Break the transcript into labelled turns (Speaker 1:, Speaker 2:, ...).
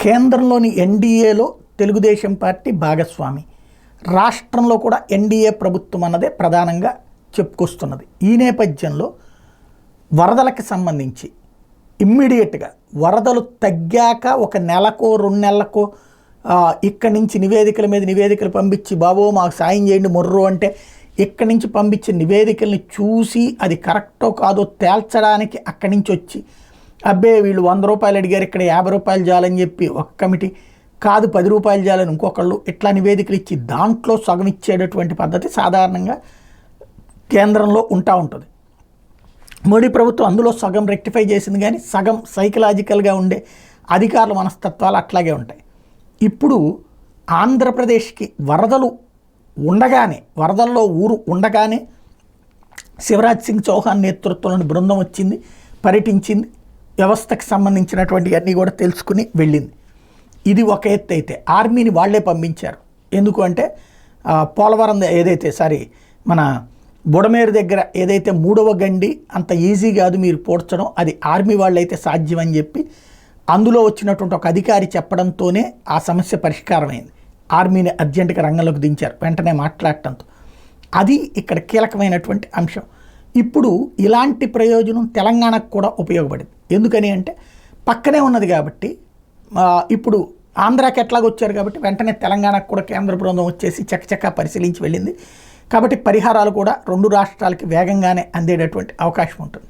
Speaker 1: కేంద్రంలోని ఎన్డీఏలో తెలుగుదేశం పార్టీ భాగస్వామి, రాష్ట్రంలో కూడా ఎన్డీఏ ప్రభుత్వం అన్నదే ప్రధానంగా చెప్పుకొస్తున్నది. ఈ నేపథ్యంలో వరదలకు సంబంధించి ఇమ్మీడియట్గా వరదలు తగ్గాక ఒక నెలకో 2 నెలలకో ఇక్కడి నుంచి నివేదికల మీద నివేదికలు పంపించి బాబో మాకు సాయం చేయండి మొర్రు అంటే ఇక్కడి నుంచి పంపించిన నివేదికల్ని చూసి అది కరెక్టో కాదో తేల్చడానికి అక్కడి నుంచి వచ్చి అబ్బే వీళ్ళు 100 రూపాయలు అడిగారు ఇక్కడ 50 రూపాయలు చాలని చెప్పి ఒక కమిటీ, కాదు 10 రూపాయలు చాలని ఇంకొకళ్ళు, ఇట్లా నివేదికలు ఇచ్చి దాంట్లో సగం ఇచ్చేటటువంటి పద్ధతి సాధారణంగా కేంద్రంలో ఉంటుంది. మోడీ ప్రభుత్వం అందులో సగం రెక్టిఫై చేసింది, కానీ సగం సైకలాజికల్గా ఉండే అధికారుల మనస్తత్వాలు అట్లాగే ఉంటాయి. ఇప్పుడు ఆంధ్రప్రదేశ్కి వరదలు ఉండగానే, వరదల్లో ఊరు ఉండగానే శివరాజ్ సింగ్ చౌహాన్ నేతృత్వంలోని బృందం వచ్చింది, పర్యటించింది, వ్యవస్థకు సంబంధించినటువంటి అన్నీ కూడా తెలుసుకుని వెళ్ళింది. ఇది ఒక ఎత్తు అయితే ఆర్మీని వాళ్లే పంపించారు. ఎందుకు అంటే పోలవరం మన బుడమేరు దగ్గర ఏదైతే 3వ గండి అంత ఈజీ కాదు మీరు పోడ్చడం, అది ఆర్మీ వాళ్ళైతే సాధ్యం అని చెప్పి అందులో వచ్చినటువంటి ఒక అధికారి చెప్పడంతోనే ఆ సమస్య పరిష్కారమైంది. ఆర్మీని అర్జెంటుగా రంగంలోకి దించారు వెంటనే మాట్లాడటంతో. అది ఇక్కడ కీలకమైనటువంటి అంశం. ఇప్పుడు ఇలాంటి ప్రయోజనం తెలంగాణకు కూడా ఉపయోగపడింది. ఎందుకని అంటే పక్కనే ఉన్నది కాబట్టి, ఇప్పుడు ఆంధ్రాకి ఎట్లాగ వచ్చారు కాబట్టి వెంటనే తెలంగాణకు కూడా కేంద్ర బృందం వచ్చేసి చకచకా పరిశీలించి వెళ్ళింది. కాబట్టి పరిహారాలు కూడా 2 రాష్ట్రాలకి వేగంగానే అందేటటువంటి అవకాశం ఉంటుంది.